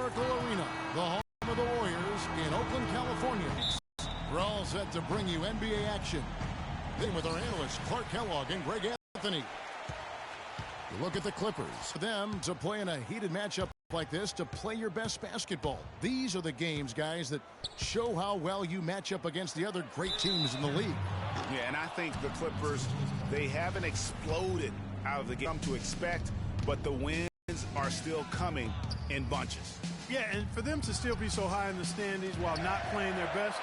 Oracle Arena, the home of the Warriors in Oakland, California. We're all set to bring you NBA action. Then with our analysts Clark Kellogg and Greg Anthony. You look at the Clippers. For them to play in a heated matchup like this, to play your best basketball. These are the games, guys, that show how well you match up against the other great teams in the league. Yeah, and I think the Clippers, they haven't exploded out of the game to expect, but the wins are still coming in bunches. Yeah, and for them to still be so high in the standings while not playing their best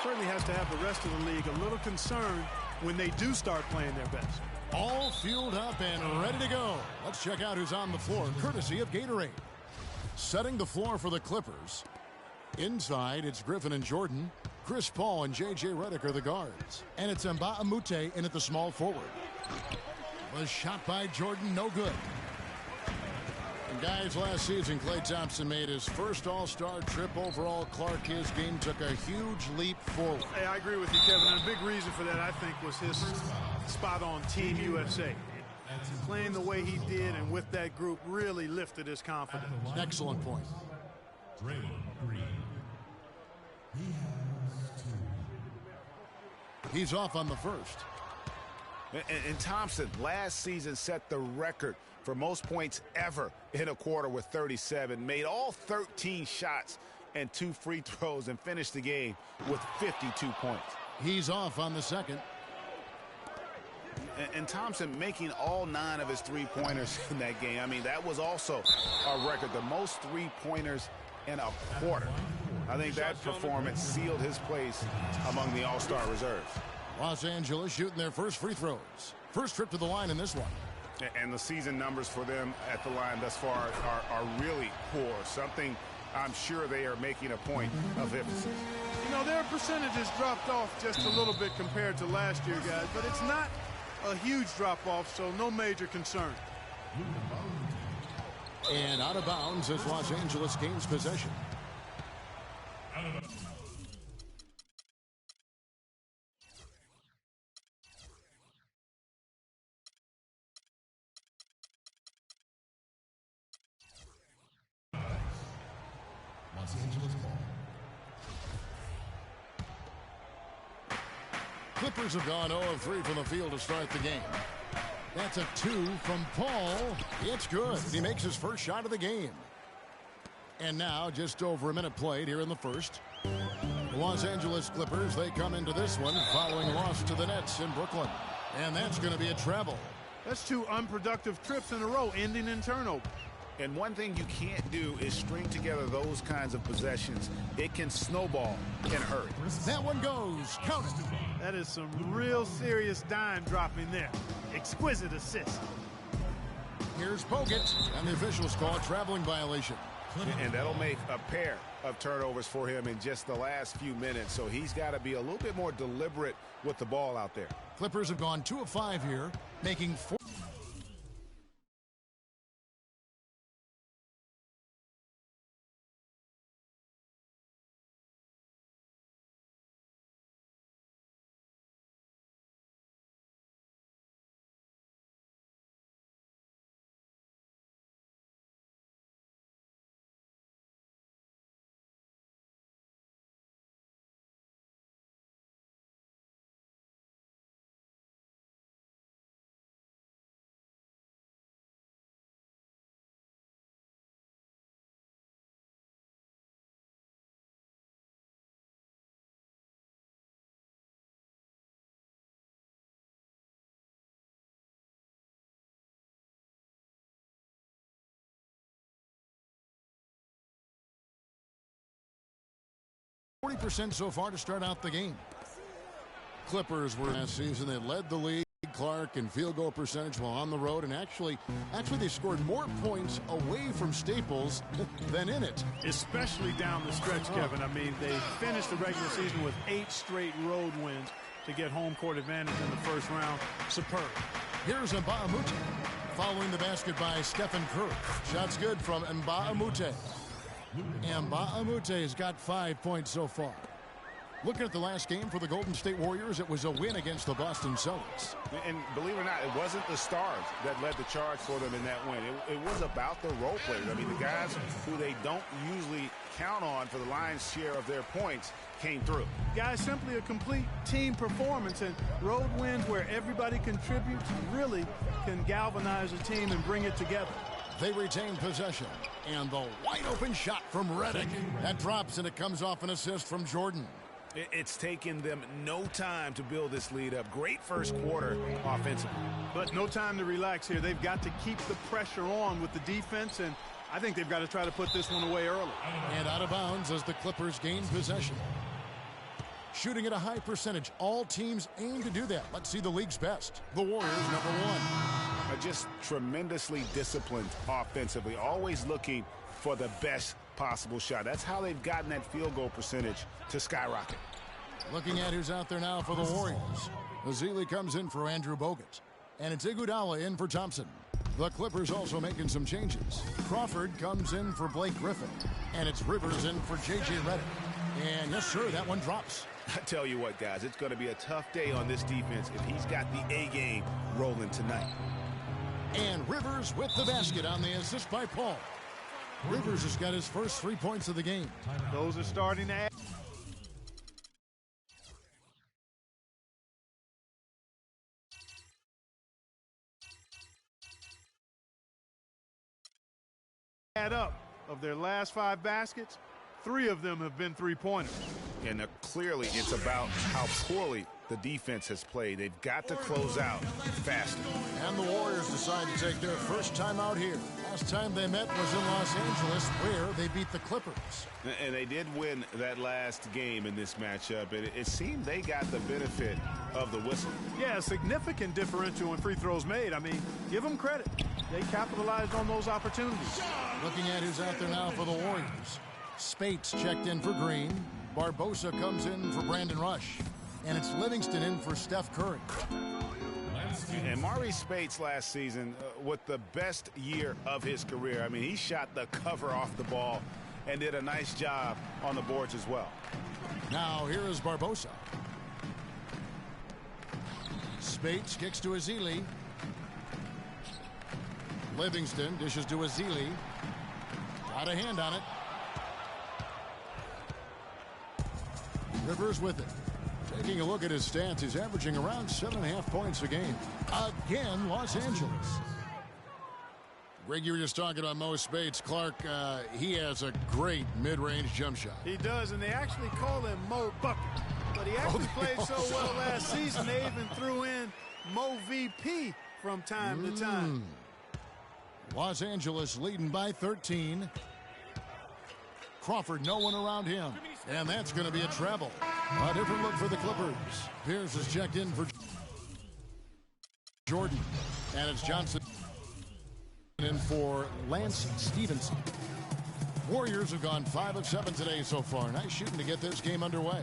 certainly has to have the rest of the league a little concerned when they do start playing their best. All fueled up and ready to go. Let's check out who's on the floor, courtesy of Gatorade. Setting the floor for the Clippers. Inside, it's Griffin and Jordan. Chris Paul and J.J. Redick are the guards. And it's Mbah a Moute in at the small forward. The shot by Jordan, no good. And guys, last season, Klay Thompson made his first All-Star trip overall. Clark, his game took a huge leap forward. Hey, I agree with you, Kevin. And a big reason for that, I think, was his spot on Team USA. Playing the way he did and with that group really lifted his confidence. Excellent point. He's off on the first. And Thompson last season set the record for most points ever in a quarter with 37. Made all 13 shots and 2 free throws and finished the game with 52 points. He's off on the second. And Thompson making all 9 of his three-pointers in that game. I mean, that was also a record, the most three-pointers in a quarter. I think that performance sealed his place among the All-Star reserves. Los Angeles shooting their first free throws. First trip to the line in this one. And the season numbers for them at the line thus far are really poor. Something I'm sure they are making a point of emphasis. You know, their percentages dropped off just a little bit compared to last year, guys, but it's not a huge drop-off, so no major concern. And out of bounds as Los Angeles gains possession. Los Angeles ball. Clippers have gone 0 of 3 from the field to start the game. That's a 2 from Paul. It's good. He makes his first shot of the game. And now just over a minute played here in the first. The Los Angeles Clippers, they come into this one following a loss to the Nets in Brooklyn. And that's going to be a travel. That's 2 unproductive trips in a row, ending in turnover. And one thing you can't do is string together those kinds of possessions. It can snowball in a hurry. That one goes. Count it. That is some real serious dime dropping there. Exquisite assist. Here's Bogut, and the officials call a traveling violation. And that'll make a pair of turnovers for him in just the last few minutes. So he's got to be a little bit more deliberate with the ball out there. Clippers have gone 2 of 5 here, making 4. %, so far to start out the game. Clippers were last season. They led the league, Clark, in field goal percentage while on the road. And actually they scored more points away from Staples than in it. Especially down the stretch, Kevin. I mean, they finished the regular season with 8 straight road wins to get home court advantage in the first round. Superb. Here's Mbah a Moute. Following the basket by Stephen Curry. Shots good from Mbah a Moute. Mbah a Moute has got 5 points so far. Looking at the last game for the Golden State Warriors, it was a win against the Boston Celtics. And believe it or not, it wasn't the stars that led the charge for them in that win. It was about the role players. I mean, the guys who they don't usually count on for the lion's share of their points came through. Guys, simply a complete team performance, and road wins where everybody contributes really can galvanize a team and bring it together. They retain possession, and the wide-open shot from Redick. That drops, and it comes off an assist from Jordan. It's taken them no time to build this lead up. Great first quarter offensively. But no time to relax here. They've got to keep the pressure on with the defense, and I think they've got to try to put this one away early. And out of bounds as the Clippers gain possession. Shooting at a high percentage. All teams aim to do that. Let's see the league's best. The Warriors, #1. Are just tremendously disciplined offensively, always looking for the best possible shot. That's how they've gotten that field goal percentage to skyrocket. Looking at who's out there now for the Warriors. Ezeli comes in for Andrew Bogut. And it's Iguodala in for Thompson. The Clippers also making some changes. Crawford comes in for Blake Griffin. And it's Rivers in for J.J. Redick. And yes, sir, that one drops. I tell you what, guys, it's going to be a tough day on this defense if he's got the A game rolling tonight. And Rivers with the basket on the assist by Paul. Rivers has got his first 3 points of the game. Those are starting to add up. Of their last 5 baskets, 3 of them have been three-pointers. And clearly it's about how poorly the defense has played. They've got to close out faster. And the Warriors decide to take their first time out here. Last time they met was in Los Angeles, where they beat the Clippers. And they did win that last game in this matchup. And it seemed they got the benefit of the whistle. Yeah, a significant differential in free throws made. I mean, give them credit. They capitalized on those opportunities. Looking at who's out there now for the Warriors. Spates checked in for Green. Barbosa comes in for Brandon Rush. And it's Livingston in for Steph Curry. And Maurice Spates last season with the best year of his career. I mean, he shot the cover off the ball and did a nice job on the boards as well. Now here is Barbosa. Spates kicks to Ezeli. Livingston dishes to Ezeli. Got a hand on it. Rivers with it. Taking a look at his stats, he's averaging around 7.5 points a game. Again, Los Angeles. Greg, you were just talking about Mo Spates. Clark, he has a great mid-range jump shot. He does, and they actually call him Mo Bucket. But he actually played so well last season, they even threw in Mo VP from time to time. Los Angeles leading by 13. Crawford, no one around him. And that's going to be a travel. A different look for the Clippers. Pierce is checked in for Jordan. And it's Johnson in for Lance Stevenson. Warriors have gone 5 of 7 today so far. Nice shooting to get this game underway.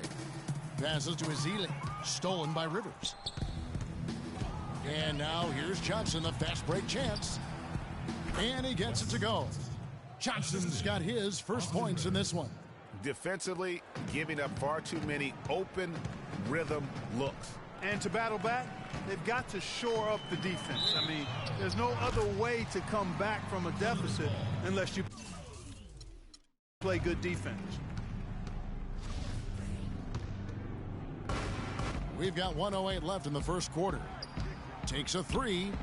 Passes to Ezeli. Stolen by Rivers. And now here's Johnson, the fast break chance. And he gets it to go. Johnson's got his first points in this one. Defensively, giving up far too many open rhythm looks. And to battle back, they've got to shore up the defense. I mean, there's no other way to come back from a deficit unless you play good defense. We've got 1:08 left in the first quarter. Takes a 3.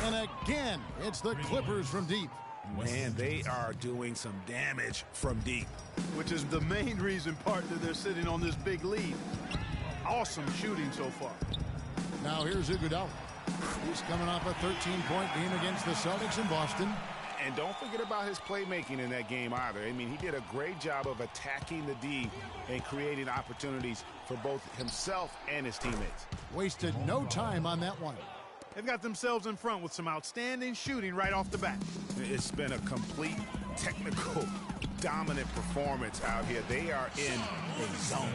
And again, it's the Clippers from deep. Man, they are doing some damage from deep. Which is the main reason, partner, they're sitting on this big lead. Awesome shooting so far. Now here's Iguodala. He's coming off a 13-point game against the Celtics in Boston. And don't forget about his playmaking in that game either. I mean, he did a great job of attacking the D and creating opportunities for both himself and his teammates. Wasted no time on that one. They've got themselves in front with some outstanding shooting right off the bat. It's been a complete technical dominant performance out here. They are in a zone.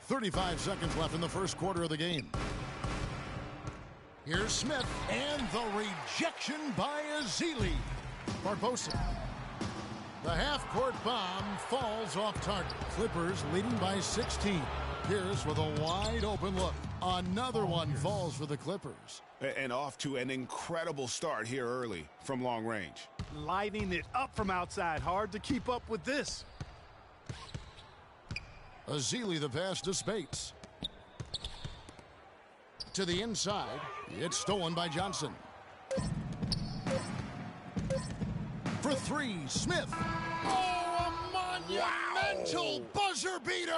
35 seconds left in the first quarter of the game. Here's Smith, and the rejection by Ezeli. Barbosa. The half-court bomb falls off target. Clippers leading by 16. Pierce with a wide-open look. Another one falls for the Clippers. And off to an incredible start here early from long range. Lighting it up from outside. Hard to keep up with this. Ezeli the pass to Spates. To the inside. It's stolen by Johnson. For three, Smith. Oh, a monumental buzzer beater!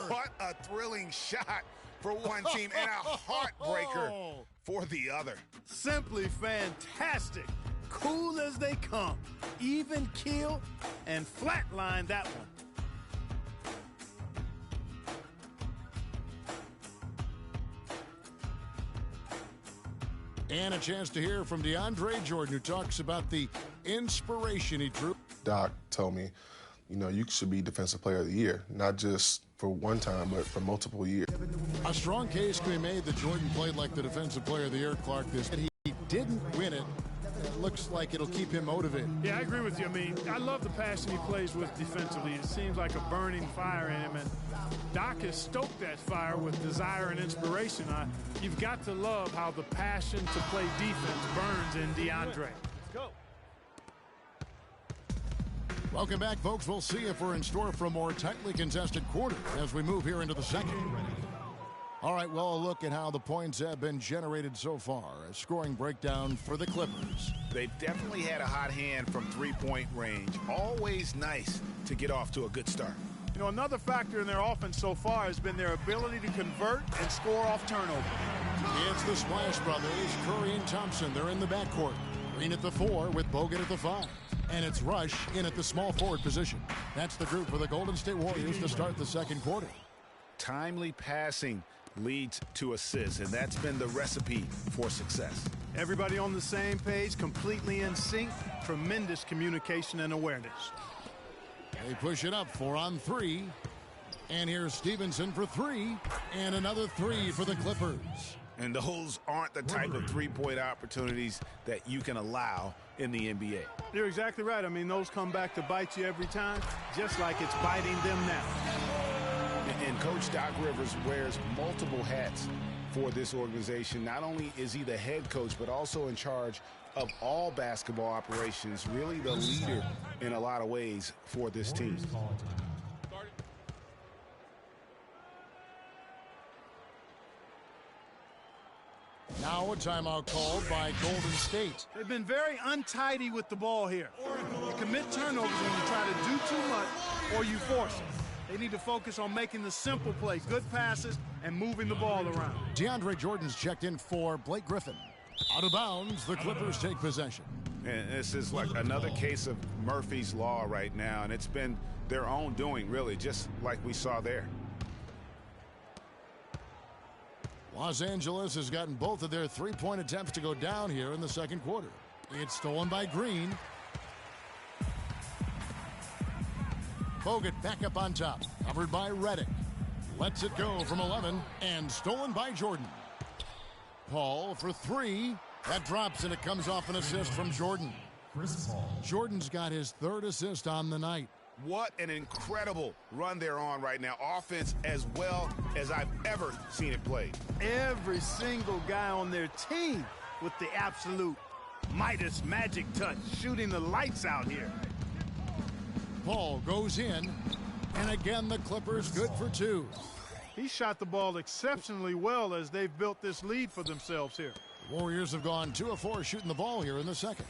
What a thrilling shot for one team and a heartbreaker for the other. Simply fantastic. Cool as they come. Even keel and flatline that one. And a chance to hear from DeAndre Jordan, who talks about the inspiration he drew. Doc told me, you know, you should be Defensive Player of the Year, not just for one time, but for multiple years. A strong case can be made that Jordan played like the Defensive Player of the Year, Clark. He didn't win it. It looks like it'll keep him motivated. Yeah, I agree with you. I mean, I love the passion he plays with defensively. It seems like a burning fire in him, and Doc has stoked that fire with desire and inspiration. You've got to love how the passion to play defense burns in DeAndre. Let's go. Welcome back, folks. We'll see if we're in store for a more tightly contested quarter as we move here into the second. All right, well, a look at how the points have been generated so far. A scoring breakdown for the Clippers. They've definitely had a hot hand from three-point range. Always nice to get off to a good start. You know, another factor in their offense so far has been their ability to convert and score off turnover. It's the Splash Brothers, Curry and Thompson. They're in the backcourt. Green at the 4 with Bogut at the 5. And it's Rush in at the small forward position. That's the group for the Golden State Warriors to start the second quarter. Timely passing leads to assists, and that's been the recipe for success. Everybody on the same page, completely in sync. Tremendous communication and awareness. They push it up 4 on 3. And here's Stevenson for 3. And another 3 for the Clippers. And those aren't the type of three-point opportunities that you can allow in the NBA. You're exactly right. I mean, those come back to bite you every time, just like it's biting them now. And Coach Doc Rivers wears multiple hats for this organization. Not only is he the head coach, but also in charge of all basketball operations, really the leader in a lot of ways for this team. Now a timeout called by Golden State. They've been very untidy with the ball here. You commit turnovers when you try to do too much or you force it. They need to focus on making the simple play, good passes, and moving the ball around. DeAndre Jordan's checked in for Blake Griffin. Out of bounds, the Clippers take possession. And this is like another case of Murphy's Law right now, and it's been their own doing, really, just like we saw there. Los Angeles has gotten both of their three-point attempts to go down here in the second quarter. It's stolen by Green. Bogut back up on top, covered by Redick. Lets it go from 11 and stolen by Jordan. Paul for 3. That drops and it comes off an assist from Jordan. Chris Paul. Jordan's got his third assist on the night. What an incredible run they're on right now. Offense as well as I've ever seen it played. Every single guy on their team with the absolute Midas magic touch, shooting the lights out here. Paul goes in, and again the Clippers good for 2. He shot the ball exceptionally well as they've built this lead for themselves here. The Warriors have gone 2 of 4 shooting the ball here in the second.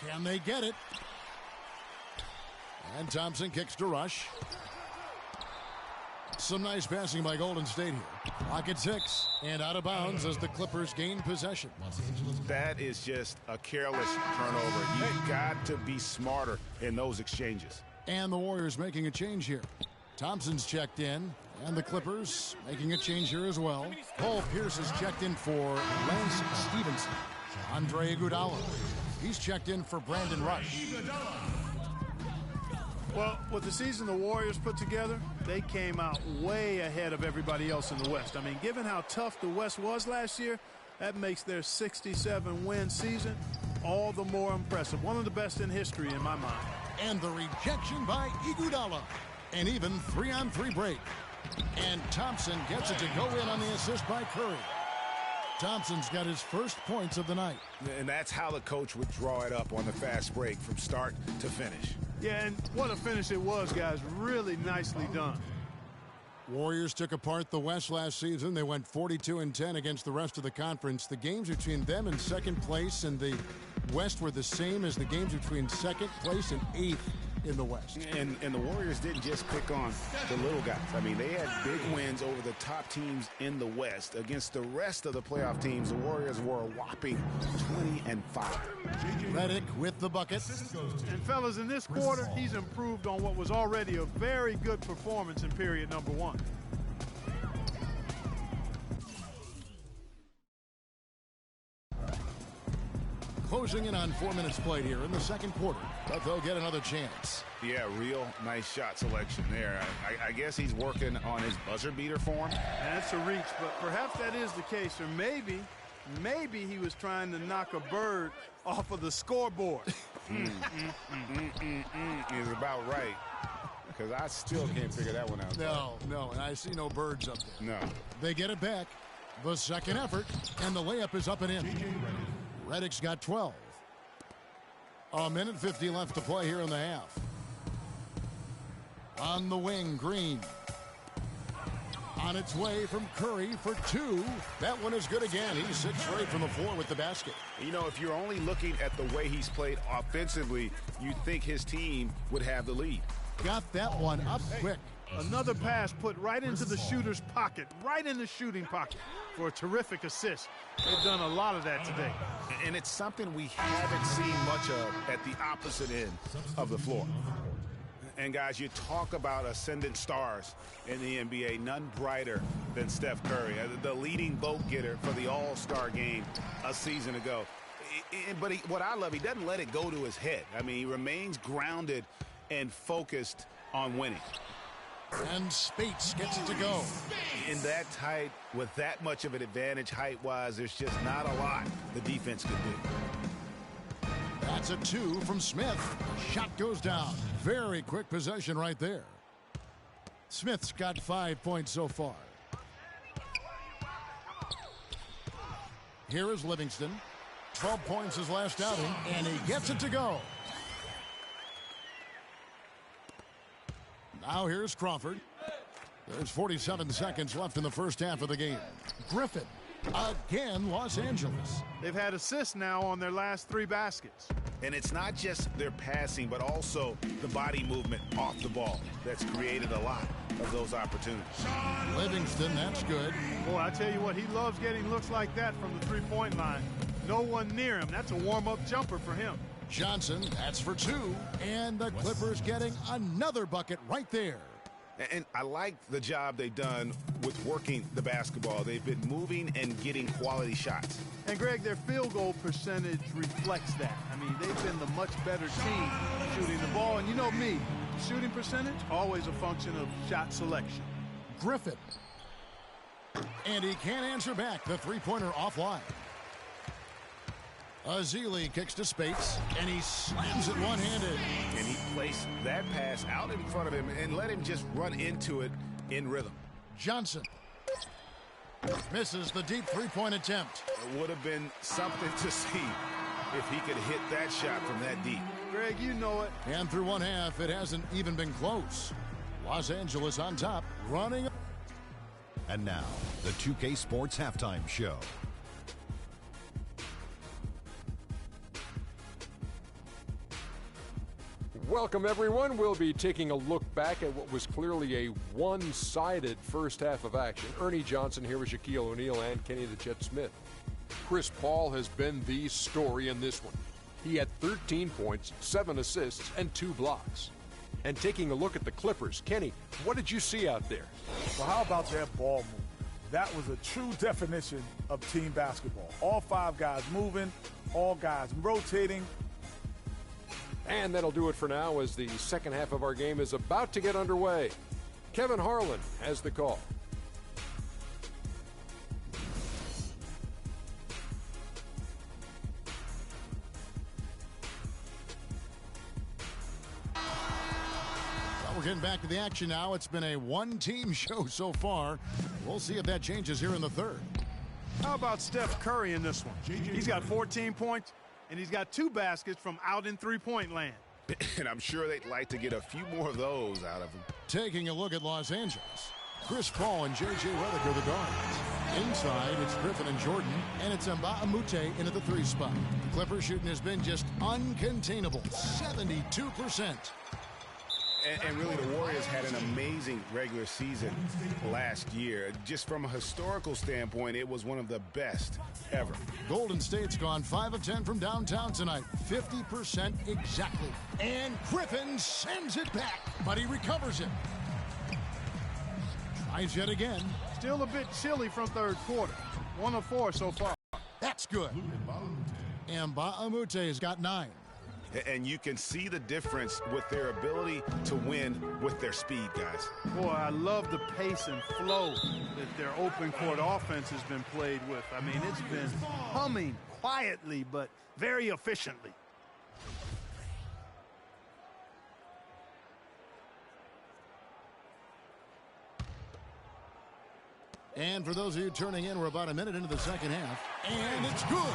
Can they get it? And Thompson kicks to Rush. Some nice passing by Golden State here. Clock at 6 and out of bounds as the Clippers gain possession. That is just a careless turnover. You've got to be smarter in those exchanges. And the Warriors making a change here. Thompson's checked in, and the Clippers making a change here as well. Paul Pierce is checked in for Lance Stevenson. Andre Iguodala. He's checked in for Brandon Rush. Well, with the season the Warriors put together, they came out way ahead of everybody else in the West. I mean, given how tough the West was last year, That makes their 67-win season all the more impressive. One of the best in history in my mind. And the rejection by Iguodala. An even 3-on-3 break. And Thompson gets it to go in on the assist by Curry. Thompson's got his first points of the night. And that's how the coach would draw it up on the fast break from start to finish. Yeah, and what a finish it was, guys. Really nicely done. Warriors took apart the West last season. They went 42-10 against the rest of the conference. The games between them and second place and the West were the same as the games between second place and eighth in the West. And the Warriors didn't just pick on the little guys. I mean, they had big wins over the top teams in the West. Against the rest of the playoff teams, the Warriors were a whopping 20-5. Redick with the bucket. And fellas, in this quarter, he's improved on what was already a very good performance in period number one. Closing in on 4 minutes played here in the second quarter, but they'll get another chance. Yeah, real nice shot selection there. I guess he's working on his buzzer beater form. That's a reach, but perhaps that is the case. Or maybe he was trying to knock a bird off of the scoreboard. He's about right, because I still can't figure that one out. No, and I see no birds up there. No. They get it back. The second effort, and the layup is up and in. Redick's got 12. A minute 50 left to play here in the half. On the wing, Green. On its way from Curry for two. That one is good again. He's 6 straight from the floor with the basket. You know, if you're only looking at the way he's played offensively, you'd think his team would have the lead. Got that one up quick. Another pass put right into the shooter's pocket, right in the shooting pocket for a terrific assist. They've done a lot of that today. And it's something we haven't seen much of at the opposite end of the floor. And guys, you talk about ascendant stars in the NBA, none brighter than Steph Curry, the leading vote getter for the All-Star game a season ago. But what I love, he doesn't let it go to his head. I mean, he remains grounded and focused on winning. And Spates gets it to go. In that tight, with that much of an advantage height-wise, there's just not a lot the defense could do. That's a 2 from Smith. Shot goes down. Very quick possession right there. Smith's got 5 points so far. Here is Livingston. 12 points his last outing, and he gets it to go. Now here's Crawford. There's 47 seconds left in the first half of the game. Griffin, again, Los Angeles. They've had assists now on their last 3 baskets. And it's not just their passing, but also the body movement off the ball that's created a lot of those opportunities. Livingston, that's good. Boy, I tell you what, he loves getting looks like that from the three-point line. No one near him. That's a warm-up jumper for him. Johnson, that's for 2. And the Clippers getting another bucket right there. And I like the job they've done with working the basketball. They've been moving and getting quality shots. And, Greg, their field goal percentage reflects that. I mean, they've been the much better team shooting the ball. And you know me, shooting percentage, always a function of shot selection. Griffin. And he can't answer back. The three-pointer offline. Azili kicks to Spates, and he slams it one-handed. And he placed that pass out in front of him and let him just run into it in rhythm. Johnson misses the deep three-point attempt. It would have been something to see if he could hit that shot from that deep. Greg, you know it. And through one half, it hasn't even been close. Los Angeles on top, running. And now, the 2K Sports Halftime Show. Welcome, everyone. We'll be taking a look back at what was clearly a one-sided first half of action. Ernie Johnson here with Shaquille O'Neal and Kenny the Jet Smith. Chris Paul has been the story in this one. He had 13 points, 7 assists, and 2 blocks. And taking a look at the Clippers, Kenny, what did you see out there? Well, how about that ball movement? That was a true definition of team basketball. All 5 guys moving, all guys rotating. And that'll do it for now as the second half of our game is about to get underway. Kevin Harlan has the call. we're getting back to the action now. It's been a one-team show so far. We'll see if that changes here in the third. How about Steph Curry in this one? He's got 14 points, and he's got 2 baskets from out in three-point land. And I'm sure they'd like to get a few more of those out of him. Taking a look at Los Angeles. Chris Paul and J.J. Redick are the guards. Inside, it's Griffin and Jordan, and it's Mbah a Moute in at the 3 spot. Clipper shooting has been just uncontainable, 72%. And really, the Warriors had an amazing regular season last year. Just from a historical standpoint, it was one of the best ever. Golden State's gone 5 of 10 from downtown tonight, 50% exactly. And Griffin sends it back, but he recovers it. Tries yet again. Still a bit chilly from third quarter. 1 of 4 so far. That's good. Mbah a Moute has got 9. And you can see the difference with their ability to win with their speed, guys. Boy, I love the pace and flow that their open court offense has been played with. I mean, it's been humming quietly, but very efficiently. And for those of you turning in, we're about a minute into the second half. And it's good.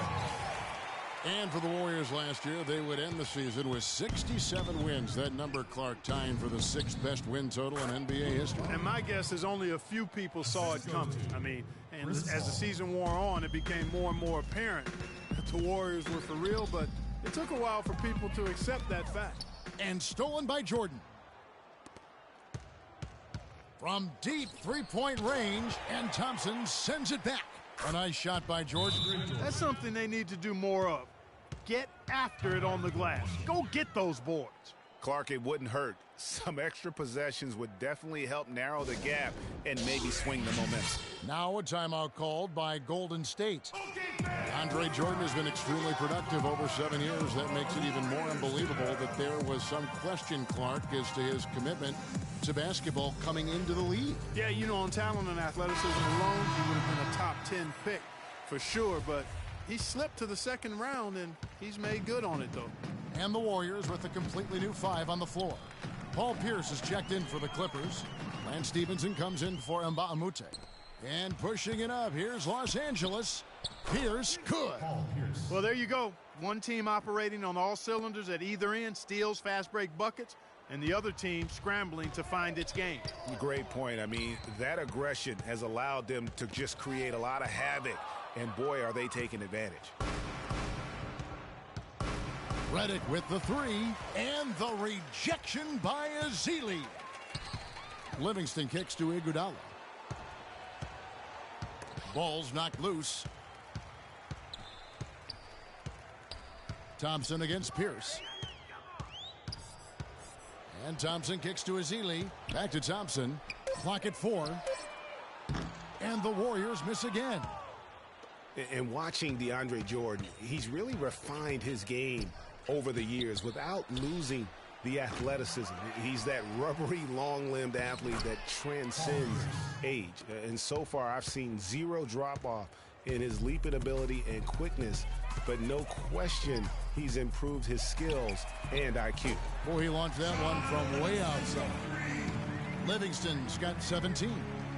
And for the Warriors last year, they would end the season with 67 wins. That number, Clark, tying for the 6th best win total in NBA history. And my guess is only a few people saw it coming. I mean, and as the season wore on, it became more and more apparent that the Warriors were for real, but it took a while for people to accept that fact. And stolen by Jordan. From deep three-point range, and Thompson sends it back. A nice shot by Jordan. That's something they need to do more of. Get after it on the glass. Go get those boards. Clark, it wouldn't hurt. Some extra possessions would definitely help narrow the gap and maybe swing the momentum. Now a timeout called by Golden State. Andre Jordan has been extremely productive over 7 years. That makes it even more unbelievable that there was some question, Clark, as to his commitment to basketball coming into the league. Yeah, you know, on talent and athleticism alone, he would have been a top 10 pick for sure, but he slipped to the second round, and he's made good on it, though. And the Warriors with a completely new 5 on the floor. Paul Pierce is checked in for the Clippers. Lance Stevenson comes in for Mbah a Moute. And pushing it up, here's Los Angeles. Pierce, good. Well, there you go. One team operating on all cylinders at either end, steals, fast break buckets, and the other team scrambling to find its game. Great point. I mean, that aggression has allowed them to just create a lot of havoc, and boy, are they taking advantage. Redick with the 3, and the rejection by Ezeli. Livingston kicks to Iguodala. Ball's knocked loose. Thompson against Pierce. And Thompson kicks to Ezeli. Back to Thompson. Clock at 4. And the Warriors miss again. And watching DeAndre Jordan, he's really refined his game over the years without losing the athleticism. He's that rubbery, long-limbed athlete that transcends age. And so far, I've seen 0 drop-off in his leaping ability and quickness, but no question he's improved his skills and IQ. Boy, he launched that one from way outside. Livingston's got 17.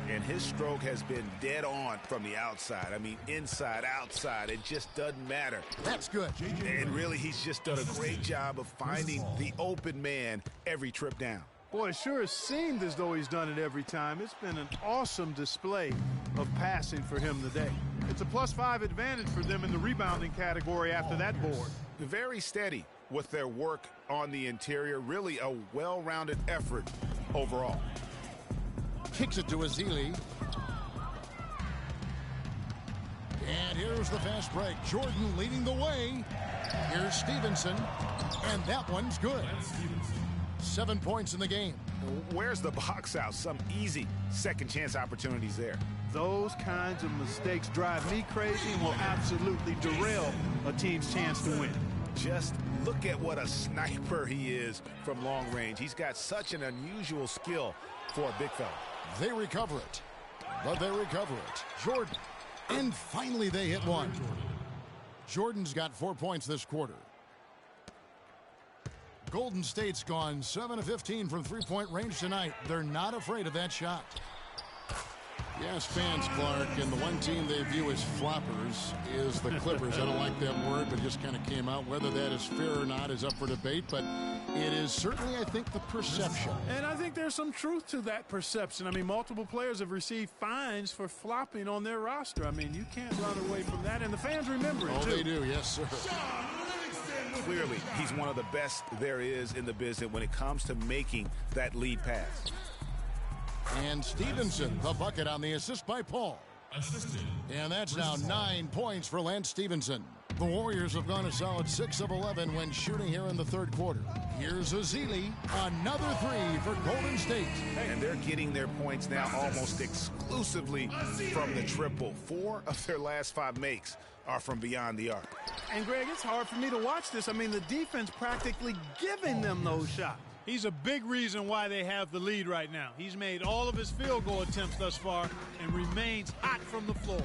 And his stroke has been dead on from the outside. I mean, inside, outside, it just doesn't matter. That's good. And really, he's just done a great job of finding the open man every trip down. Boy, it sure has seemed as though he's done it every time. It's been an awesome display of passing for him today. It's a +5 advantage for them in the rebounding category after that board. Very steady with their work on the interior. Really a well-rounded effort overall. Kicks it to Ezeli. And here's the fast break. Jordan leading the way. Here's Stevenson. And that one's good. 7 points in the game. Where's the box out? Some easy second chance opportunities there. Those kinds of mistakes drive me crazy and will absolutely derail a team's chance to win. Just look at what a sniper he is from long range. He's got such an unusual skill for a big fella. They recover it, but they recover it. Jordan, and finally they hit one. Jordan's got 4 points this quarter. Golden State's gone 7 of 15 from three-point range tonight. They're not afraid of that shot. Yes, fans, Clark, and the one team they view as floppers is the Clippers. I don't like that word, but just kind of came out. Whether that is fair or not is up for debate, but it is certainly, I think, the perception. And I think there's some truth to that perception. I mean, multiple players have received fines for flopping on their roster. I mean, you can't run away from that, and the fans remember it, too. Oh, they do, yes, sir. Clearly, he's one of the best there is in the business when it comes to making that lead pass. And Stevenson, the bucket on the assist by Paul. Assisted. And that's now 9 points for Lance Stevenson. The Warriors have gone a solid 6 of 11 when shooting here in the third quarter. Here's Ezeli, another three for Golden State. And they're getting their points now almost exclusively from the triple. 4 of their last 5 makes are from beyond the arc. And, Greg, it's hard for me to watch this. I mean, the defense practically giving them those shots. He's a big reason why they have the lead right now. He's made all of his field goal attempts thus far and remains hot from the floor.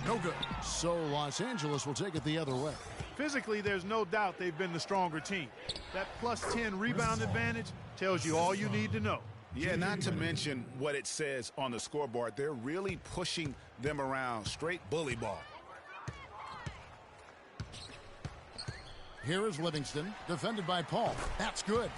No good. So Los Angeles will take it the other way. Physically, there's no doubt they've been the stronger team. That plus 10 rebound advantage tells you all you need to know. Yeah, not to mention what it says on the scoreboard. They're really pushing them around. Straight bully ball. Here is Livingston, defended by Paul. That's good.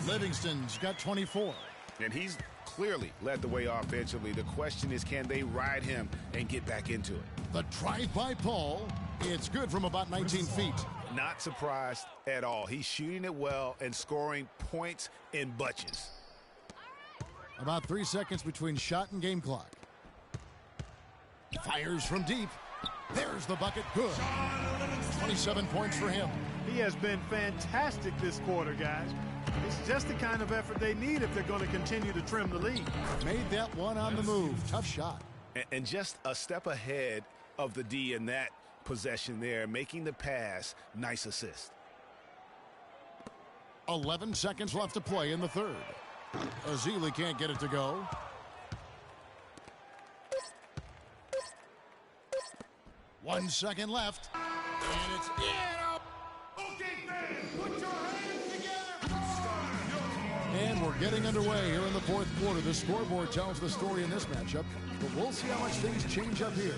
Livingston's got 24. And he's clearly led the way offensively. The question is, can they ride him and get back into it? The drive by Paul. It's good from about 19 feet. Not surprised at all. He's shooting it well and scoring points in bunches. About 3 seconds between shot and game clock. Fires from deep. There's the bucket. Good. 27 points for him. He has been fantastic this quarter, guys. It's just the kind of effort they need if they're going to continue to trim the lead. Made that one on the move. Tough shot. And just a step ahead of the D in that possession there, making the pass. Nice assist. 11 seconds left to play in the third. Ezeli can't get it to go. One second left. And it's in. Okay, fans, put your hands together. And we're getting underway here in the fourth quarter. The scoreboard tells the story in this matchup, but we'll see how much things change up here.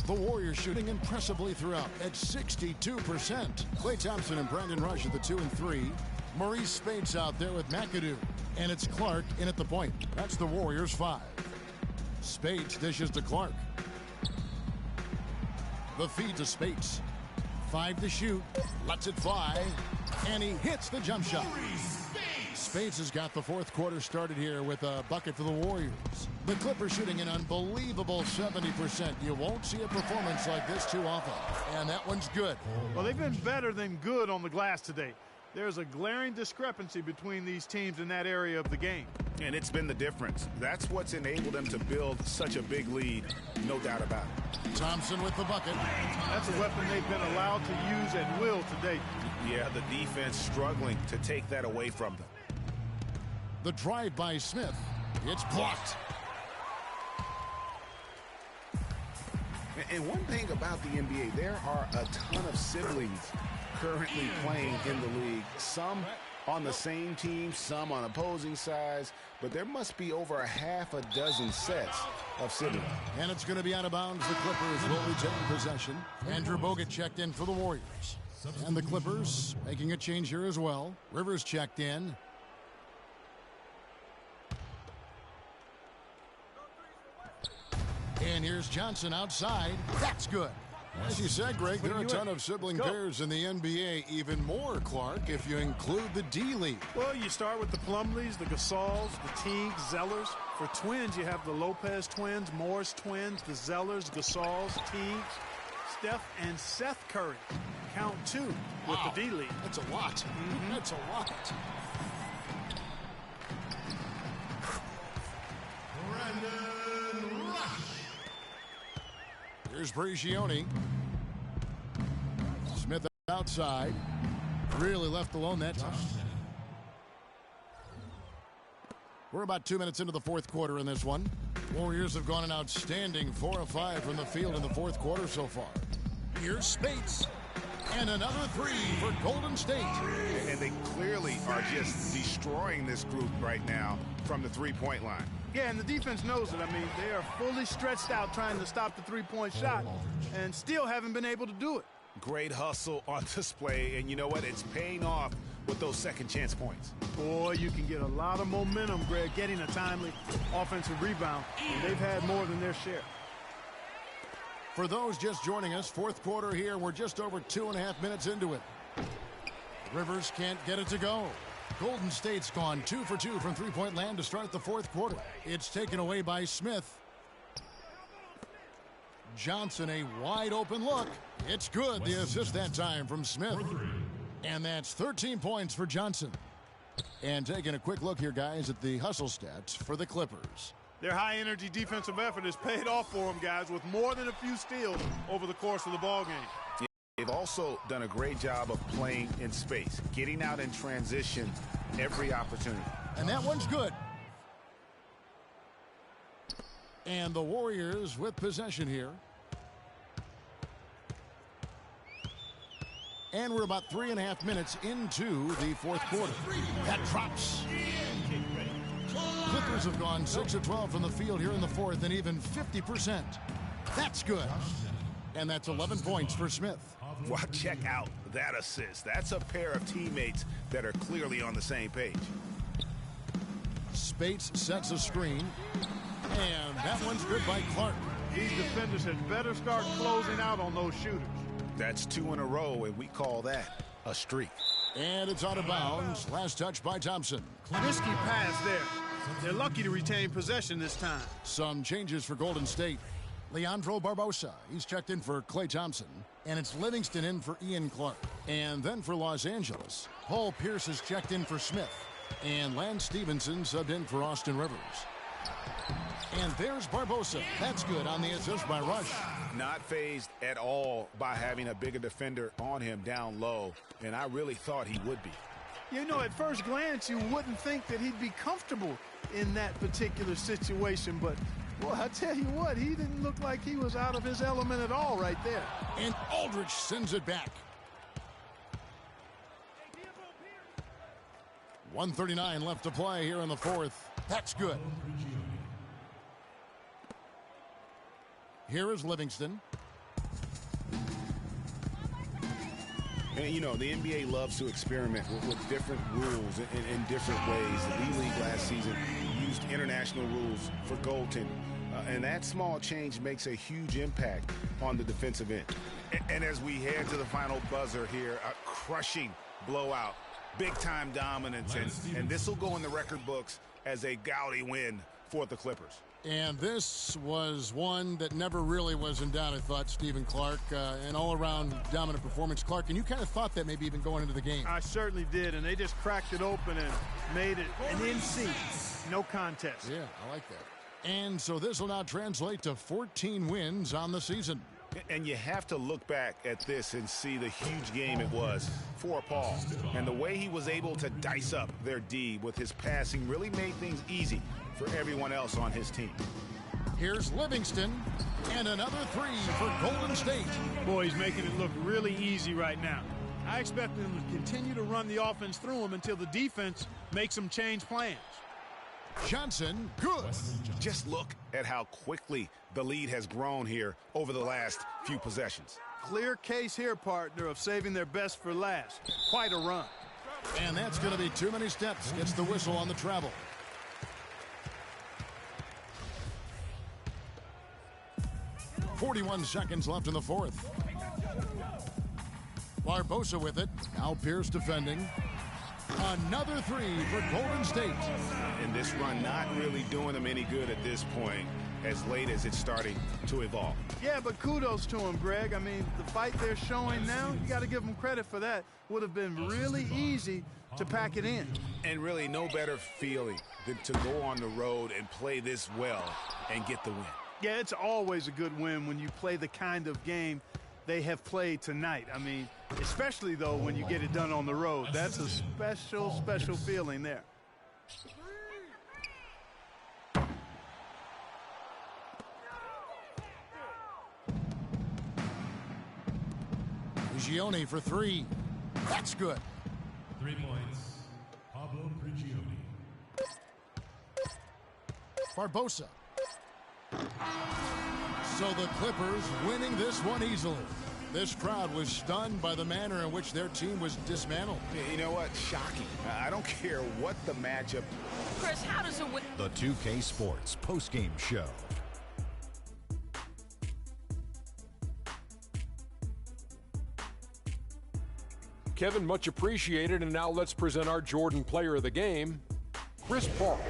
The Warriors shooting impressively throughout at 62%. Klay Thompson and Brandon Rush at the 2 and 3. Maurice Speights out there with McAdoo. And it's Clark in at the point. That's the Warriors 5. Speights dishes to Clark. The feed to Speights. 5 to shoot. Lets it fly. And he hits the jump shot. Speights has got the fourth quarter started here with a bucket for the Warriors. The Clippers shooting an unbelievable 70%. You won't see a performance like this too often. And that one's good. Well, they've been better than good on the glass today. There's a glaring discrepancy between these teams in that area of the game. And it's been the difference. That's what's enabled them to build such a big lead. No doubt about it. Thompson with the bucket. That's a weapon they've been allowed to use at will today. Yeah, the defense struggling to take that away from them. The drive by Smith. It's blocked. And one thing about the NBA, there are a ton of siblings currently playing in the league. Some on the same team, some on opposing sides, but there must be over a half a dozen sets of siblings. And it's going to be out of bounds. The Clippers will retain possession. Andrew Bogut checked in for the Warriors. And the Clippers making a change here as well. Rivers checked in. And here's Johnson outside. That's good. As you said, Greg, there are a ton of sibling pairs in the NBA. Even more, Clark, if you include the D-League. Well, you start with the Plumlees, the Gasols, the Teagues, Zellers. For twins, you have the Lopez twins, Morris twins, the Zellers, Gasols, Teagues, Steph, and Seth Curry. Count 2 with the D-League. That's a lot. That's a lot. Here's Prigioni. Smith outside. Really left alone that time. We're about 2 minutes into the fourth quarter in this one. Warriors have gone an outstanding 4 of 5 from the field in the fourth quarter so far. Here's Spates. And another 3 for Golden State. And they clearly are just destroying this group right now from the three-point line. Yeah, and the defense knows it. I mean, they are fully stretched out trying to stop the three-point shot and still haven't been able to do it. Great hustle on display, and you know what? It's paying off with those second-chance points. Boy, you can get a lot of momentum, Greg, getting a timely offensive rebound. And they've had more than their share. For those just joining us, fourth quarter here. We're just over 2.5 minutes into it. Rivers can't get it to go. Golden State's gone 2 for 2 from three-point land to start the fourth quarter. It's taken away by Smith. Johnson, a wide open look. It's good. The assist that time from Smith. And that's 13 points for Johnson. And taking a quick look here, guys, at the hustle stats for the Clippers. Their high-energy defensive effort has paid off for them, guys, with more than a few steals over the course of the ballgame. Yeah, they've also done a great job of playing in space, getting out in transition every opportunity. And that one's good. And the Warriors with possession here. And we're about 3.5 minutes into the fourth quarter. That drops. Clippers have gone 6 of 12 from the field here in the fourth, and even 50%. That's good. And that's 11 points for Smith. Well, check out that assist. That's a pair of teammates that are clearly on the same page. Spates sets a screen. And that one's good by Clark. These defenders had better start closing out on those shooters. That's 2 in a row, and we call that a streak. And it's out of bounds. Last touch by Thompson. Risky pass there. They're lucky to retain possession this time. Some changes for Golden State. Leandro Barbosa, he's checked in for Klay Thompson. And it's Livingston in for Ian Clark. And then for Los Angeles, Paul Pierce is checked in for Smith. And Lance Stevenson subbed in for Austin Rivers. And there's Barbosa. That's good on the assist by Rush. Not fazed at all by having a bigger defender on him down low. And I really thought he would be. You know, at first glance, you wouldn't think that he'd be comfortable in that particular situation. But, boy, I tell you what, he didn't look like he was out of his element at all right there. And Aldridge sends it back. 1:39 left to play here in the fourth. That's good. Here is Livingston. And, you know, the NBA loves to experiment with different rules in different ways. The D-League last season used international rules for goaltending. And that small change makes a huge impact on the defensive end. And as we head to the final buzzer here, a crushing blowout, big-time dominance. And this will go in the record books as a gaudy win for the Clippers. And this was one that never really was in doubt, I thought, Stephen Clark. An all-around dominant performance. Clark, and you kind of thought that maybe even going into the game. I certainly did, and they just cracked it open and made it an NC. No contest. Yeah, I like that. And so this will now translate to 14 wins on the season. And you have to look back at this and see the huge game it was for Paul. And the way he was able to dice up their D with his passing really made things easy for everyone else on his team. Here's Livingston, and another 3 for Golden State. Boy, he's making it look really easy right now. I expect them to continue to run the offense through him until the defense makes them change plans. Johnson, good. Just look at how quickly the lead has grown here over the last few possessions. Clear case here, partner, of saving their best for last. Quite a run. And that's going to be too many steps. Gets the whistle on the travel. .41 seconds left in the fourth. Barbosa with it. Now Pierce defending. Another 3 for Golden State. And this run not really doing them any good at this point, as late as it's starting to evolve. Yeah, but kudos to him, Greg. I mean, the fight they're showing now, you got to give them credit for that. Would have been really easy to pack it in. And really no better feeling than to go on the road and play this well and get the win. Yeah, it's always a good win when you play the kind of game they have played tonight. I mean, especially, though, when you get it done on the road. That's a special, special feeling there. Prigioni for three. That's good. 3 points. Pablo Prigioni. Barbosa. So the Clippers winning this one easily. This crowd was stunned by the manner in which their team was dismantled. You know what? Shocking. I don't care what the matchup. Chris, how does it win? The 2K Sports postgame show. Kevin, much appreciated. And now let's present our Jordan player of the game, Chris Paul.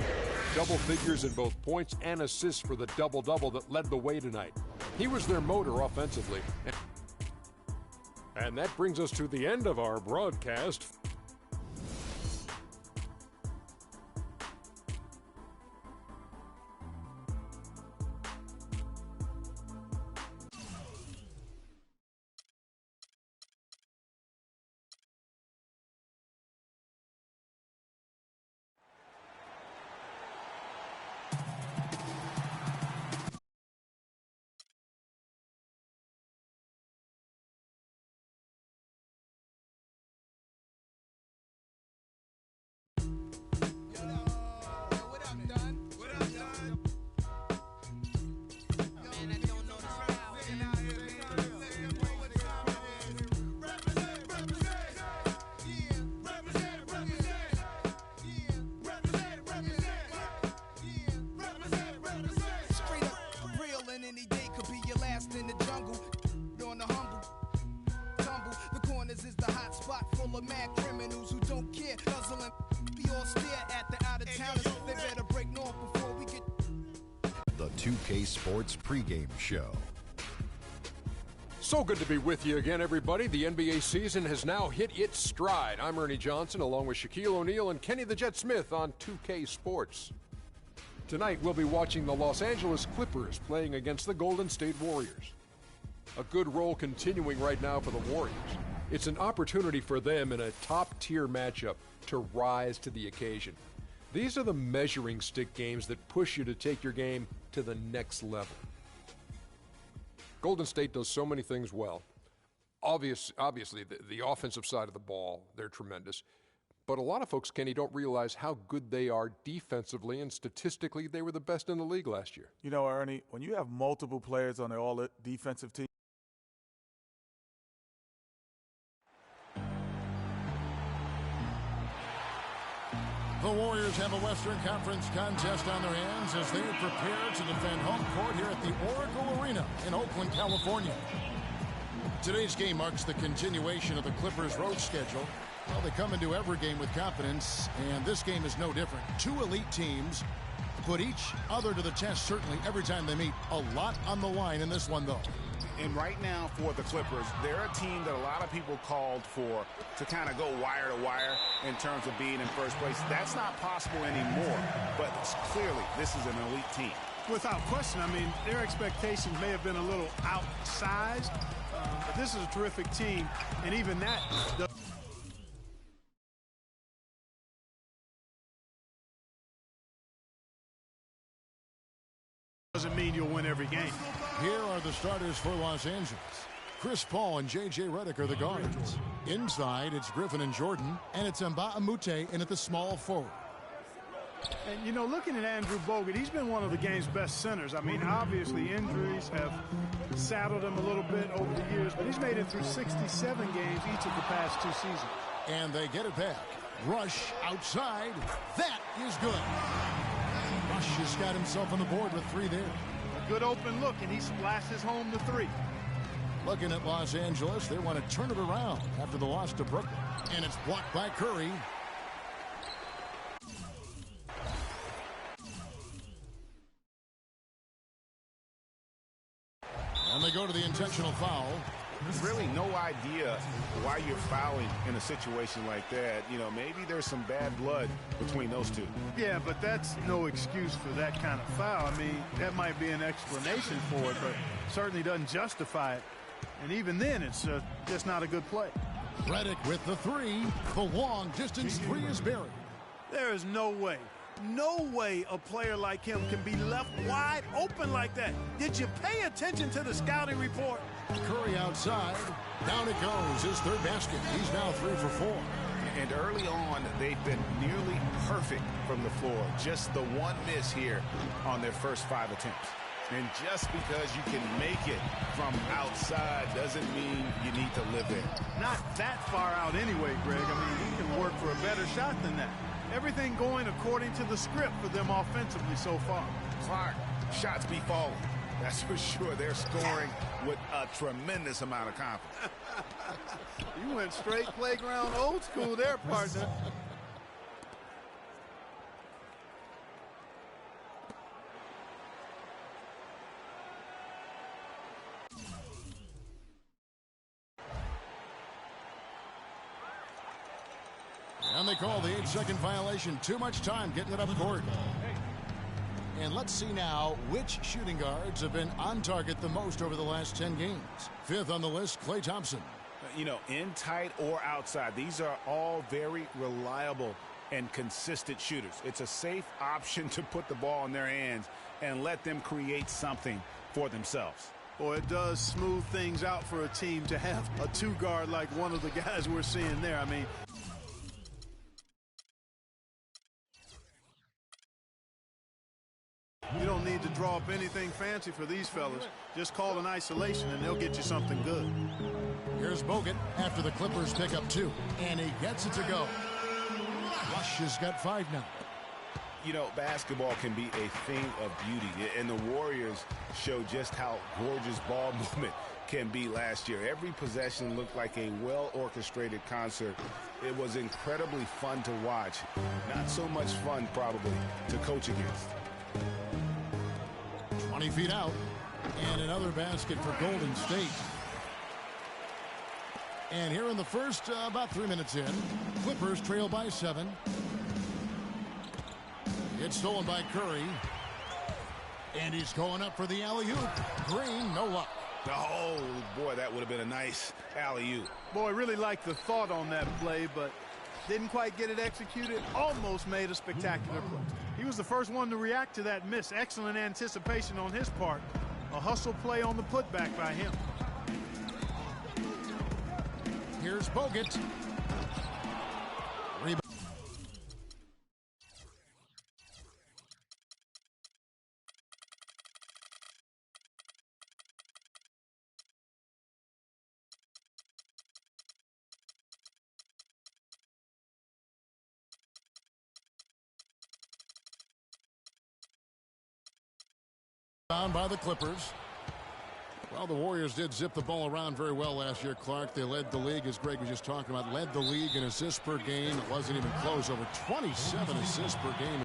Double figures in both points and assists for the double-double that led the way tonight. He was their motor offensively. And that brings us to the end of our broadcast. The 2K Sports pregame show. So good to be with you again, everybody. The NBA season has now hit its stride. I'm Ernie Johnson, along with Shaquille O'Neal and Kenny the Jet Smith on 2K Sports. Tonight, we'll be watching the Los Angeles Clippers playing against the Golden State Warriors. A good role continuing right now for the Warriors. It's an opportunity for them in a top-tier matchup to rise to the occasion. These are the measuring stick games that push you to take your game to the next level. Golden State does so many things well. Obviously, the offensive side of the ball, they're tremendous. But a lot of folks, Kenny, don't realize how good they are defensively, and statistically, they were the best in the league last year. You know, Ernie, when you have multiple players on their all-defensive team, The Warriors have a Western Conference contest on their hands as they prepare to defend home court here at the Oracle Arena in Oakland, California. Today's game marks the continuation of the Clippers' road schedule. Well, they come into every game with confidence, and this game is no different. Two elite teams put each other to the test, certainly, every time they meet. A lot on the line in this one, though. And right now for the Clippers, they're a team that a lot of people called for to kind of go wire to wire in terms of being in first place. That's not possible anymore, but clearly this is an elite team. Without question, I mean, their expectations may have been a little outsized, but this is a terrific team, and even that doesn't mean you'll win every game. Here are the starters for Los Angeles. Chris Paul and J.J. Redick are the guards. Inside, it's Griffin and Jordan, and it's Mbah a Moute in at the small forward. And, you know, looking at Andrew Bogut, he's been one of the game's best centers. I mean, obviously injuries have saddled him a little bit over the years, but he's made it through 67 games each of the past two seasons. And they get it back. Rush outside. That is good. Rush has got himself on the board with three there. A good open look, and he splashes home the three. Looking at Los Angeles, they want to turn it around after the loss to Brooklyn. And it's blocked by Curry. And they go to the intentional foul. really no idea why you're fouling in a situation like that. You know, maybe there's some bad blood between those two. Yeah, but that's no excuse for that kind of foul. I mean, that might be an explanation for it, but certainly doesn't justify it. And even then, it's just not a good play. Redick with the three. The long distance three is buried. There is no way a player like him can be left wide open like that. Did you pay attention to the scouting report? Curry outside. Down it goes. His third basket. He's now 3 for 4. And early on, they've been nearly perfect from the floor. Just the one miss here on their first 5 attempts. And just because you can make it from outside doesn't mean you need to live there. Not that far out anyway, Greg. I mean, you can work for a better shot than that. Everything going according to the script for them offensively so far. Clark, shots be falling. That's for sure. They're scoring with a tremendous amount of confidence. You went straight playground old school there, partner. And they call the 8-second violation. Too much time getting it up court. And let's see now which shooting guards have been on target the most over the last 10 games. 5th on the list, Klay Thompson. You know, in tight or outside, these are all very reliable and consistent shooters. It's a safe option to put the ball in their hands and let them create something for themselves. Boy, it does smooth things out for a team to have a 2-guard like one of the guys we're seeing there. I mean, you don't need to draw up anything fancy for these fellas. Just call an isolation and they'll get you something good. Here's Bogut after the Clippers pick up 2. And he gets it to go. Rush has got 5 now. You know, basketball can be a thing of beauty. And the Warriors show just how gorgeous ball movement can be last year. Every possession looked like a well-orchestrated concert. It was incredibly fun to watch. Not so much fun, probably, to coach against. 20 feet out. And another basket for Golden State. And here in the first, about 3 minutes in, Clippers trail by 7. It's stolen by Curry. And he's going up for the alley-oop. Green, no luck. Oh, boy, that would have been a nice alley-oop. Boy, really liked the thought on that play, but didn't quite get it executed. Almost made a spectacular play. He was the first one to react to that miss. Excellent anticipation on his part. A hustle play on the putback by him. Here's Bogut. Found by the Clippers. Well, the Warriors did zip the ball around very well last year, Clark. They led the league, as Greg was just talking about, led the league in assists per game. It wasn't even close. Over 27 assists per game.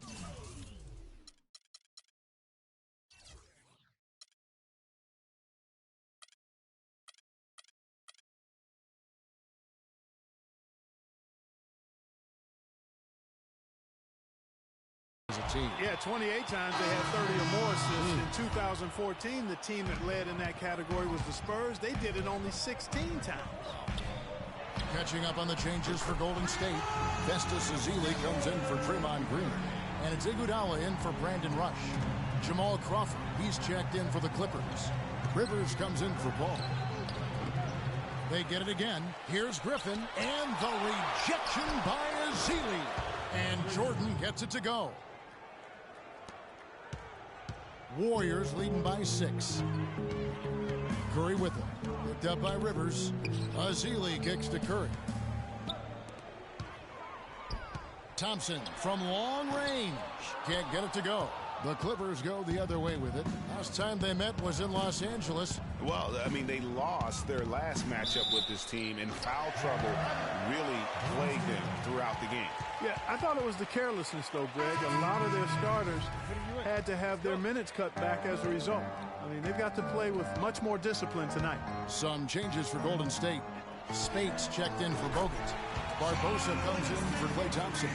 Team. Yeah, 28 times they had 30 or more assists. In 2014, the team that led in that category was the Spurs. They did it only 16 times. Catching up on the changes for Golden State. Festus Ezeli comes in for Draymond Green. And it's Iguodala in for Brandon Rush. Jamal Crawford, he's checked in for the Clippers. Rivers comes in for Paul. They get it again. Here's Griffin. And the rejection by Ezeli. And Jordan gets it to go. Warriors leading by 6. Curry with it. Picked up by Rivers. Ezeli kicks to Curry. Thompson from long range. Can't get it to go. The Clippers go the other way with it. Last time they met was in Los Angeles. Well, I mean, they lost their last matchup with this team, and foul trouble really plagued them throughout the game. Yeah, I thought it was the carelessness, though, Greg. A lot of their starters had to have their minutes cut back as a result. I mean, they've got to play with much more discipline tonight. Some changes for Golden State. Spates checked in for Bogut. Barbosa comes in for Klay Thompson.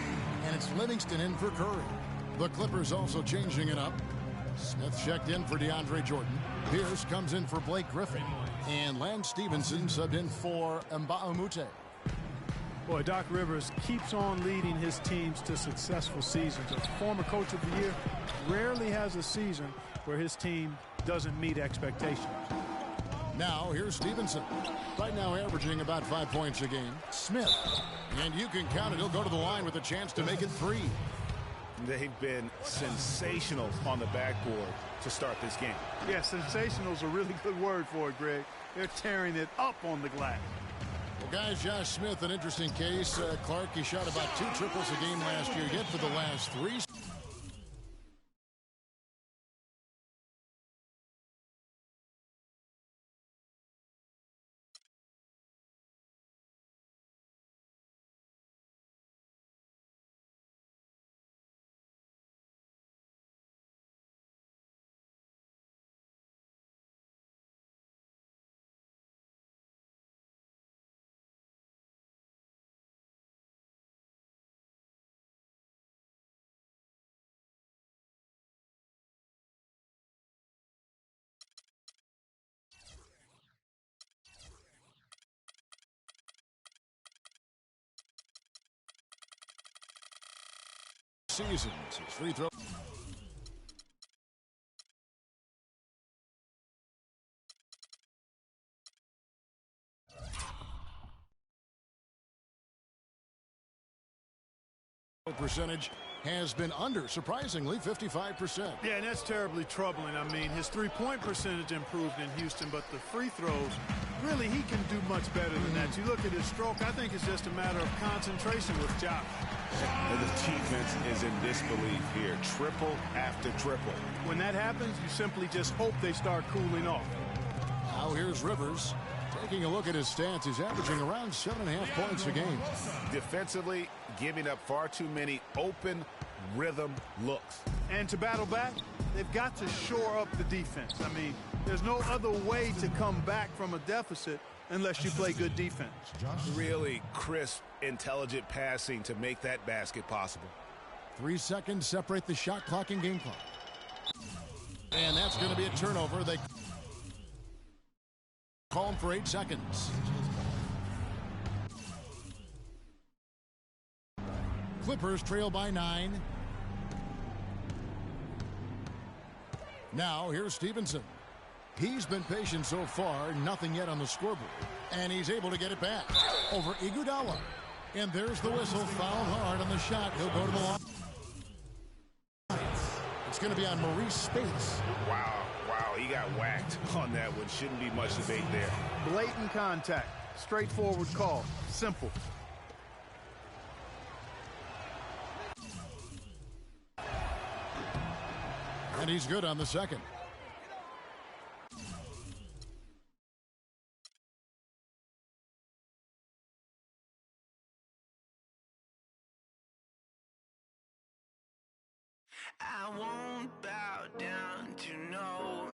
And it's Livingston in for Curry. The Clippers also changing it up. Smith checked in for DeAndre Jordan. Pierce comes in for Blake Griffin. And Lance Stevenson subbed in for Mbah a Moute. Boy, Doc Rivers keeps on leading his teams to successful seasons. A former coach of the year rarely has a season where his team doesn't meet expectations. Now, here's Stevenson. Right now averaging about 5 points a game. Smith. And you can count it. He'll go to the line with a chance to make it 3. They've been sensational on the backboard to start this game. Yeah, sensational is a really good word for it, Greg. They're tearing it up on the glass. Well, guys, Josh Smith, an interesting case. Clark, he shot about 2 triples a game last year, yet for the last 3. Seasons. His free throw. Percentage has been under, surprisingly, 55%. Yeah, and that's terribly troubling. I mean, his three-point percentage improved in Houston, but the free throws, really, he can do much better than that. You look at his stroke, I think it's just a matter of concentration with Josh. The defense is in disbelief here. Triple after triple. When that happens, you simply just hope they start cooling off. Now here's Rivers. Taking a look at his stats, he's averaging around 7.5 points a game. Defensively, giving up far too many open rhythm looks. And to battle back, they've got to shore up the defense. I mean, there's no other way to come back from a deficit unless you play good defense. Really crisp, intelligent passing to make that basket possible. 3 seconds separate the shot clock and game clock. And that's going to be a turnover. They call him for 8 seconds. Clippers trail by 9. Now here's Stevenson. He's been patient so far, nothing yet on the scoreboard. And he's able to get it back over Iguodala. And there's the whistle, fouled hard on the shot. He'll go to the line. It's going to be on Maurice Spates. Wow, he got whacked on that one. Shouldn't be much debate there. Blatant contact, straightforward call, simple. And he's good on the second. I won't bow down to no.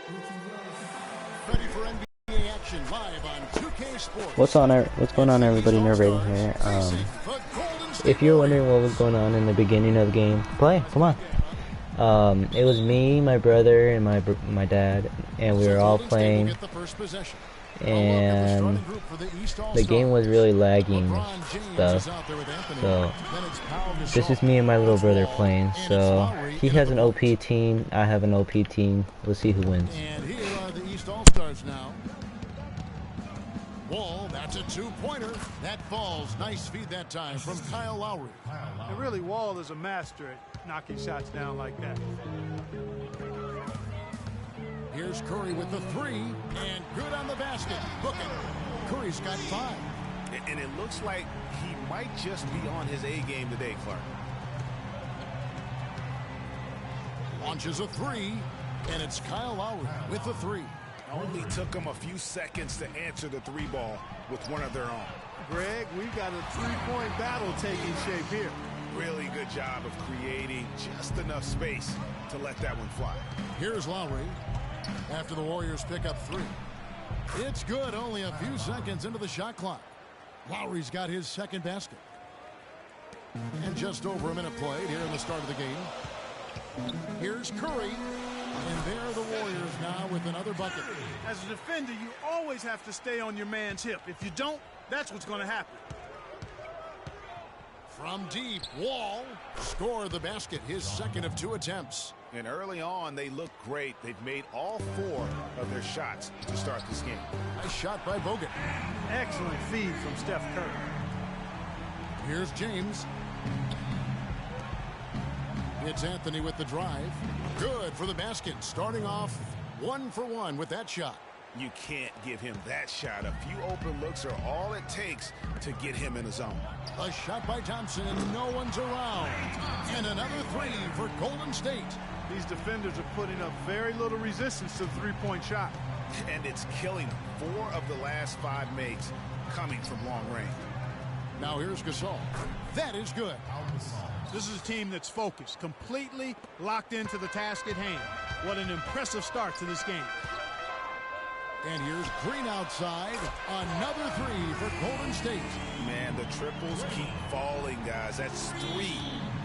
Ready for NBA action live on 2K Sports. What's going on, everybody? Nerve Rating here. If you're wondering what was going on in the beginning of the game, come on. It was me, my brother, and my dad, and we were all playing. And the game was really lagging stuff. So this is me and my little brother playing. So he has an OP team, I have an OP team. We'll see who wins. And here are the East All-Stars now. Wall, that's a two-pointer. That falls. Nice feed that time from Kyle Lowry. And really, Wall is a master at knocking shots down like that. Here's Curry with the three, and good on the basket. Booking. Curry's got 5. And it looks like he might just be on his A game today, Clark. Launches a 3, and it's Kyle Lowry with the 3. Only took them a few seconds to answer the 3 ball with one of their own. Greg, we've got a 3-point battle taking shape here. Really good job of creating just enough space to let that one fly. Here's Lowry after the Warriors pick up 3. It's good, only a few seconds into the shot clock. Lowry's got his second basket. And just over a minute played here in the start of the game. Here's Curry. And there are the Warriors now with another bucket. As a defender, you always have to stay on your man's hip. If you don't, that's what's going to happen. From deep, Wall scored the basket, his second of 2 attempts. And early on, they look great. They've made all 4 of their shots to start this game. Nice shot by Bogut. Excellent feed from Steph Curry. Here's James. It's Anthony with the drive. Good for the basket. Starting off 1 for 1 with that shot. You can't give him that shot. A few open looks are all it takes to get him in the zone. A shot by Thompson, and no one's around. And another 3 for Golden State. These defenders are putting up very little resistance to the 3-point shot. And it's killing them. 4 of the last 5 makes coming from long range. Now here's Gasol. That is good. This is a team that's focused, completely locked into the task at hand. What an impressive start to this game. And here's Green outside. Another 3 for Golden State. Man, the triples keep falling, guys. That's 3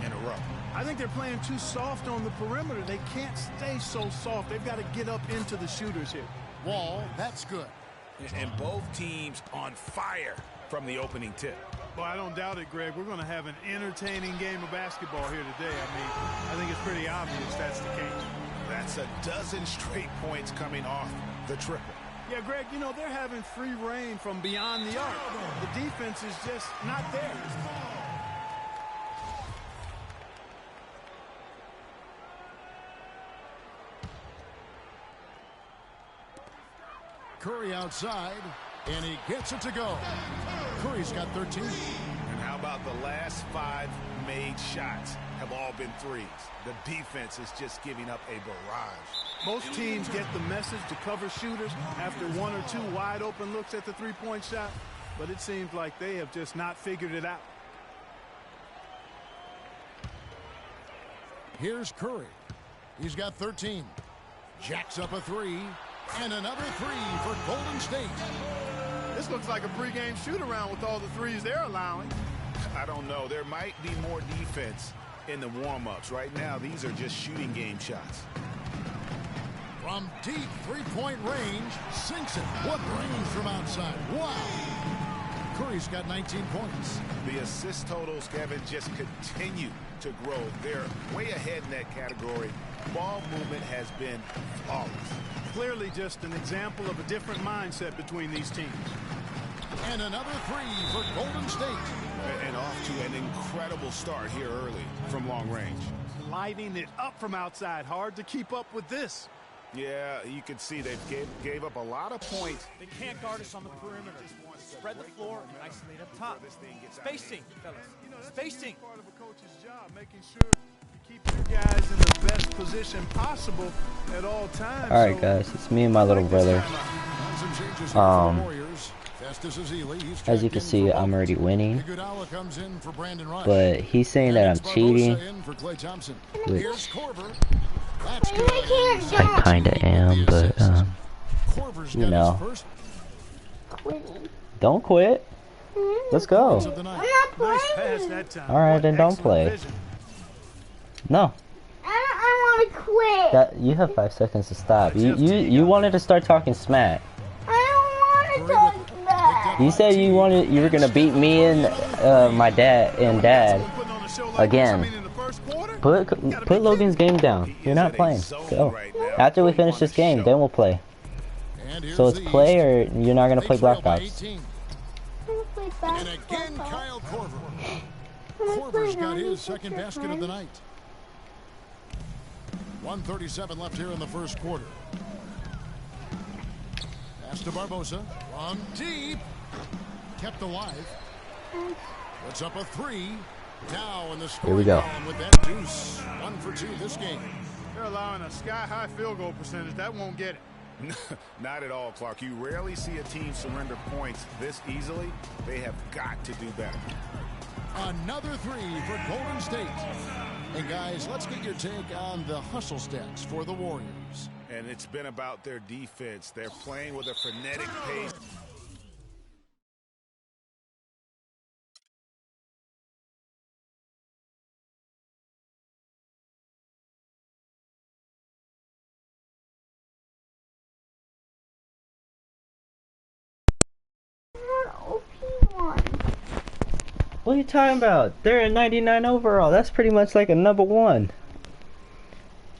in a row. I think they're playing too soft on the perimeter. They can't stay so soft. They've got to get up into the shooters here. Wall, that's good. And both teams on fire from the opening tip. Well, I don't doubt it, Greg. We're going to have an entertaining game of basketball here today. I think it's pretty obvious that's the case. That's a dozen straight points coming off the triple. Yeah, Greg, you know, they're having free reign from beyond the arc. The defense is just not there. Curry outside, and he gets it to go. Curry's got 13. And how about the last 5 made shots have all been threes? The defense is just giving up a barrage. Most teams get the message to cover shooters after 1 or 2 wide open looks at the 3-point shot, but it seems like they have just not figured it out. Here's Curry. He's got 13. Jacks up a 3. And another 3 for Golden State. This looks like a pregame shoot-around with all the threes they're allowing. I don't know. There might be more defense in the warm-ups. Right now, these are just shooting game shots. From deep 3-point range, sinks it. What range from outside? Wow. Curry's got 19 points. The assist totals, Kevin, just continue to grow. They're way ahead in that category. Ball movement has been flawless. Clearly just an example of a different mindset between these teams. And another 3 for Golden State. And off to an incredible start here early from long range. Lighting it up from outside. Hard to keep up with this. Yeah, you can see they gave up a lot of points. They can't guard us on the perimeter. Spread the floor and isolate up top. Spacing, fellas. Spacing. Part of a coach's job, making sure you keep your guys in the best position possible at all times. All right, guys, it's me and my little brother. As you can see, I'm already winning, but he's saying that I'm cheating, which I kinda am, but you know. Don't quit. Let's go. Alright, then don't play. No. I want to quit. That you have 5 seconds to stop. You wanted to start talking smack. I don't want to talk smack. You said you were gonna beat me and my dad again. Put Logan's game down. You're not playing. Go. After we finish this game, then we'll play. So it's play or you're not gonna play Black Ops. And again, Kyle Korver. Korver's got his second basket of the night. 1:37 left here in the first quarter. Pass to Barbosa. From deep. Kept alive. Puts up a three. Now in the Here we go. with that deuce. 1 for 2 this game. They're allowing a sky-high field goal percentage. That won't get it. Not at all, Clark. You rarely see a team surrender points this easily. They have got to do better. Another three for Golden State. And guys, let's get your take on the hustle stats for the Warriors. And it's been about their defense. They're playing with a frenetic pace. What are you talking about? They're a 99 overall. That's pretty much like a number 1.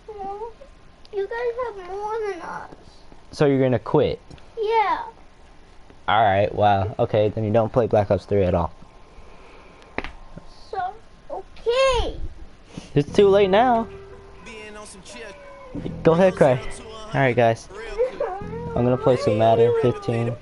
Well, you guys have more than us. So you're gonna quit? Yeah. Alright, wow. Okay, then you don't play Black Ops 3 at all. So, okay. It's too late now. Go ahead, Cry. Alright, guys. I'm gonna play some Madden 15.